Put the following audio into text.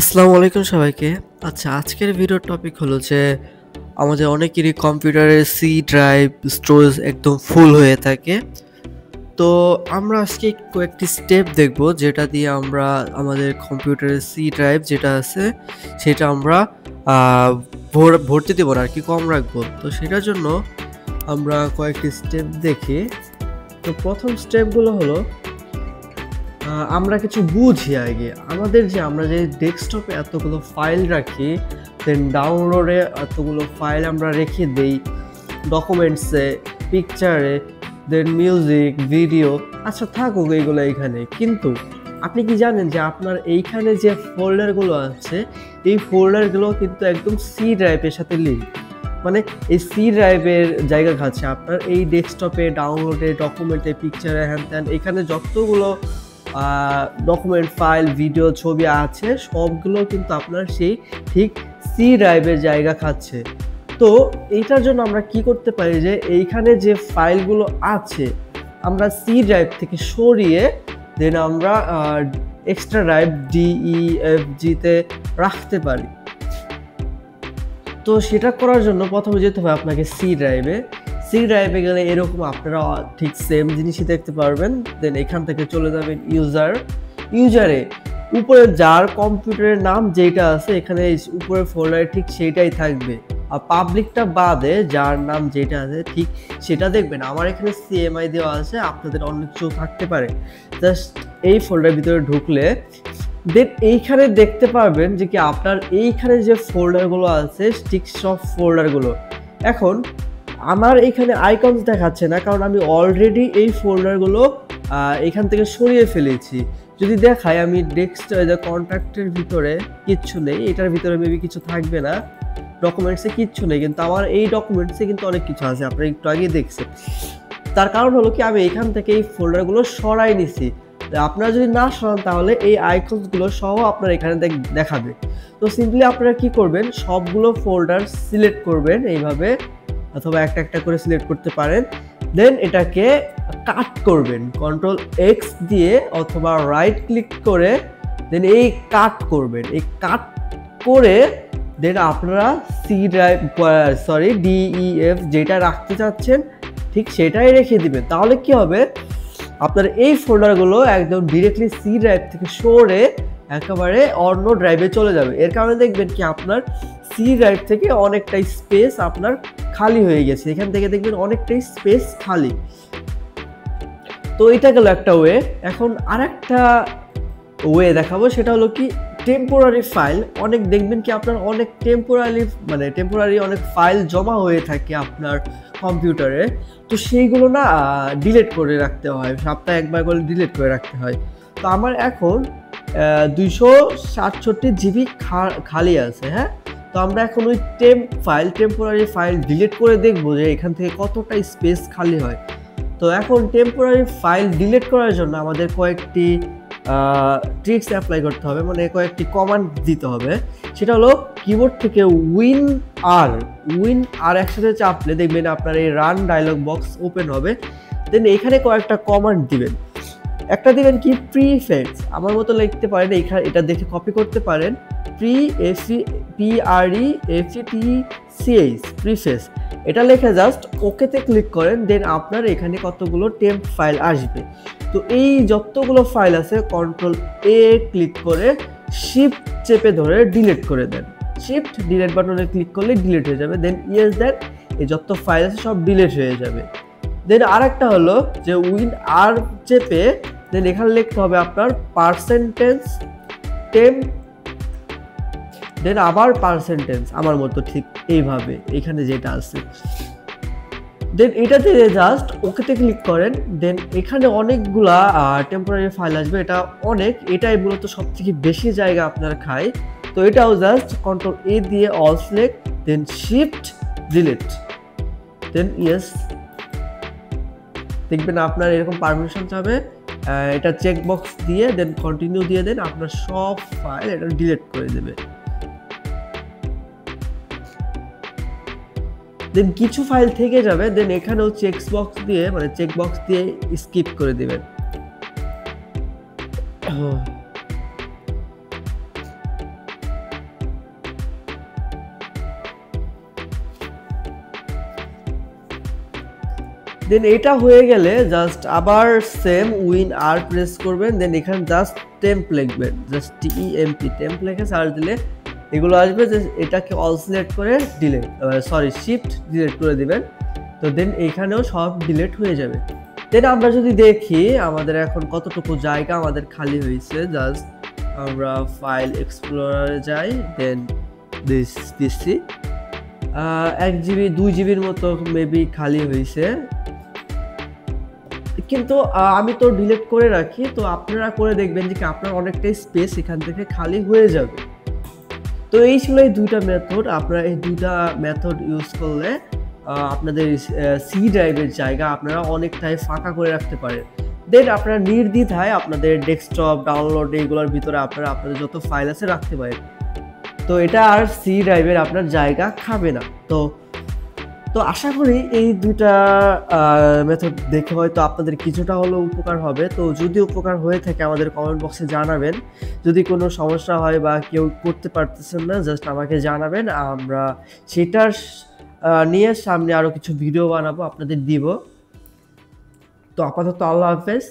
আসসালামু আলাইকুম সবাইকে। আচ্ছা, আজকের ভিডিওর টপিক হলো যে আমাদের অনেকেরই কম্পিউটারের সি ড্রাইভ স্টোরেজ একদম ফুল হয়ে থাকে। তো আমরা আজকে কয়েকটি স্টেপ দেখব যেটা দিয়ে আমরা আমাদের কম্পিউটারের সি ড্রাইভ যেটা আছে সেটা আমরা ভর্তি দেবো না আর কি, কম রাখবো। তো সেটার জন্য আমরা কয়েকটি স্টেপ দেখি। তো প্রথম স্টেপগুলো হলো আমরা কিছু বুঝি আগে। আমরা যে ডেস্কটপে এতগুলো ফাইল রাখি, দেন ডাউনলোডে এতগুলো ফাইল আমরা রেখে দেই, ডকুমেন্টসে, পিকচারে, দেন মিউজিক, ভিডিও, আচ্ছা থাকুক এইগুলো এইখানে। কিন্তু আপনি কি জানেন যে আপনার এইখানে যে ফোল্ডারগুলো আছে এই ফোল্ডারগুলো কিন্তু একদম সি ড্রাইভের সাথে লিঙ্ক। মানে এই সি ড্রাইভের জায়গা খাচ্ছে আপনার এই ডেস্কটপে, ডাউনলোডে, ডকুমেন্টে, পিকচারে, হ্যান ত্যান, এখানে যতগুলো ডকুমেন্ট, ফাইল, ভিডিও, ছবি আছে সবগুলো কিন্তু আপনার সেই ঠিক সি ড্রাইভের জায়গা খাচ্ছে। তো এইটার জন্য আমরা কি করতে পারি যে এইখানে যে ফাইলগুলো আছে আমরা সি ড্রাইভ থেকে সরিয়ে দেন আমরা এক্সট্রা ড্রাইভ DEFGতে রাখতে পারি। তো সেটা করার জন্য প্রথমে যেতে হবে আপনাকে সি ড্রাইভে গেলে এরকম আপনারা ঠিক সেম জিনিসই দেখতে পারবেন। দেন এখান থেকে চলে যাবেন ইউজারে, উপরে যার কম্পিউটারের নাম যেটা আছে এখানে উপরে ফোল্ডারে ঠিক সেইটাই থাকবে, আর পাবলিকটা বাদে যার নাম যেটা আছে ঠিক সেটা দেখবেন। আমার এখানে CMI দেওয়া আছে, আপনাদের অন্য কিছু থাকতে পারে। জাস্ট এই ফোল্ডারের ভিতরে ঢুকলে দেন এইখানে দেখতে পারবেন যে কি আপনার এইখানে যে ফোল্ডারগুলো আছে ঠিক সব ফোল্ডারগুলো। এখন আমার এখানে আইকনস দেখাচ্ছে না কারণ আমি অলরেডি এই ফোল্ডারগুলো এখান থেকে সরিয়ে ফেলেছি। যদি দেখাই আমি কন্ট্যাক্টের ভিতরে কিচ্ছু নেই, এটার ভিতরে মেবি কিছু থাকবে না, ডকুমেন্টসে কিচ্ছু নেই, কিন্তু আমার এই ডকুমেন্টসে কিন্তু অনেক কিছু আছে, আপনারা একটু আগে দেখছেন। তার কারণ হলো কি আমি এখান থেকে এই ফোল্ডারগুলো সরাই নিছি। আপনারা যদি না সরান তাহলে এই আইকনসগুলো সহ আপনার এখানে দেখাবে। তো সিম্পলি আপনারা কি করবেন, সবগুলো ফোল্ডার সিলেক্ট করবেন এইভাবে, অথবা একটা একটা করে সিলেক্ট করতে পারেন। দেন এটাকে কাট করবেন Ctrl+X দিয়ে, অথবা রাইট ক্লিক করে দেন এই কাট করবেন। এই কাট করে দেন আপনারা DEF যেটা রাখতে চাচ্ছেন ঠিক সেটাই রেখে দিবেন। তাহলে কি হবে, আপনার এই ফোল্ডারগুলো একদম ডিরেক্টলি সি ড্রাইভ থেকে সরে একেবারে অন্য ড্রাইভে চলে যাবে। এর কারণে দেখবেন কি আপনার সি ড্রাইভ থেকে অনেকটাই স্পেস আপনার খালি হয়ে গেছে, এখান থেকে দেখবেন অনেকটাই স্পেস খালি। তো এটা গেল একটা ওয়ে। এখন আরেকটা ওয়ে দেখাবো, সেটা হলো কি টেম্পোরারি ফাইল। অনেক দেখবেন কি আপনার অনেক টেম্পোরারি অনেক ফাইল জমা হয়ে থাকে আপনার কম্পিউটারে। তো সেইগুলো না ডিলিট করে রাখতে হয়, সপ্তাহে একবার করে ডিলিট করে রাখতে হয়। তো আমার এখন 267 GB খালি আছে। হ্যাঁ, তো আমরা এখন ওই টেম্পোরারি ফাইল ডিলিট করে দেখবো যে এখান থেকে কতটা স্পেস খালি হয়। তো এখন টেম্পোরারি ফাইল ডিলিট করার জন্য আমাদের কয়েকটি ট্রিক্স অ্যাপ্লাই করতে হবে, মানে কয়েকটি কমান্ড দিতে হবে। সেটা হলো কিবোর্ড থেকে উইন আর একসাথে চাপলে দেখবেন আপনার এই রান ডায়লগ বক্স ওপেন হবে। দেন এখানে কয়েকটা কমান্ড দিবেন। একটা দিবেন কি প্রিফেক্স, আমার মতো লিখতে পারেন, এটা দেখে কপি করতে পারেন। প্রিফেস, এটা লিখে জাস্ট ওকেতে ক্লিক করেন। দেন আপনার এখানে কতগুলো টেম্প ফাইল আসবে। তো এই যতগুলো ফাইল আছে Ctrl+A ক্লিক করে শিফট চেপে ধরে ডিলিট করে দেন। শিফট ডিলিট বাটনে ক্লিক করলে ডিলিট হয়ে যাবে। দেন ইয়েস দেন, এই যত ফাইল আছে সব ডিলিট হয়ে যাবে। দেন আরেকটা হলো যে উইন আর চেপে দেন এখানে লিখতে হবে আপনার %temp, দেন আবার %, আমার মতো ঠিক এইভাবে এখানে যেটা আছে। দেন এটাতে জাস্ট ওকেতে ক্লিক করেন। দেন এখানে অনেকগুলা টেম্পোরারি ফাইল আসবে, এটাই মূলত সব থেকে বেশি জায়গা আপনার খায়। তো এটাও জাস্ট Ctrl+A দিয়ে অল সিলেক্ট, দেন শিফট ডিলিট, দেন ইয়েস। দেখবেন আপনার এরকম পারমিশন চাবে, এটা চেক বক্স দিয়ে দেন কন্টিনিউ দিয়ে দেন, আপনার সব ফাইল এটা ডিলিট করে দেবে। দেন কিছু ফাইল থেকে যাবে, দেন এখানেও চেক বক্স দিয়ে স্কিপ করে দেবেন। দেন এটা হয়ে গেলে জাস্ট আবার সেম উইন আর প্রেস করবেন, দেন এখানে জাস্ট টেম্প লিখবেন, জাস্ট TEMP টেম্প লিখে সার্চ দিলে এগুলো আসবে। যে এটাকে অল সিলেক্ট করে ডিলিট, সরি শিফট ডিলিট করে দিবেন। তো দেন এইখানেও সব ডিলিট হয়ে যাবে। দেন আমরা যদি দেখি আমাদের এখন কতটুকু জায়গা আমাদের খালি হয়েছে, জাস্ট আমরা ফাইল এক্সপ্লোরারে যাই, দেন দিচ্ছি 1 GB 2 GBর মতো মেবি খালি হয়েছে, কিন্তু আমি তো ডিলিট করে রাখি। তো আপনারা করে দেখবেন যে আপনার অনেকটাই স্পেস এখান থেকে খালি হয়ে যাবে। তো এই ছিল এই দুইটা মেথড। আপনারা এই দুইটা মেথড ইউজ করলে আপনাদের সি ড্রাইভের জায়গা আপনারা অনেকটাই ফাঁকা করে রাখতে পারেন। দেন আপনারা নির্দ্বিধায় আপনাদের ডেস্কটপ ডাউনলোড এইগুলোর ভিতরে আপনারা আপনাদের যত ফাইল আছে রাখতে পারেন। তো এটা আর সি ড্রাইভের আপনার জায়গা খাবে না। তো আশা করি এই দুইটা মেথড দেখে হয়তো আপনাদের কিছুটা হলেও উপকার হবে। তো যদি উপকার হয়ে থাকে আমাদের কমেন্ট বক্সে জানাবেন। যদি কোনো সমস্যা হয় বা কেউ করতে পারতেছেন না, জাস্ট আমাকে জানাবেন, আমরা সেটার নিয়ে সামনে আরও কিছু ভিডিও বানাবো, আপনাদের দিব। তো আপাতত আল্লাহ হাফেজ।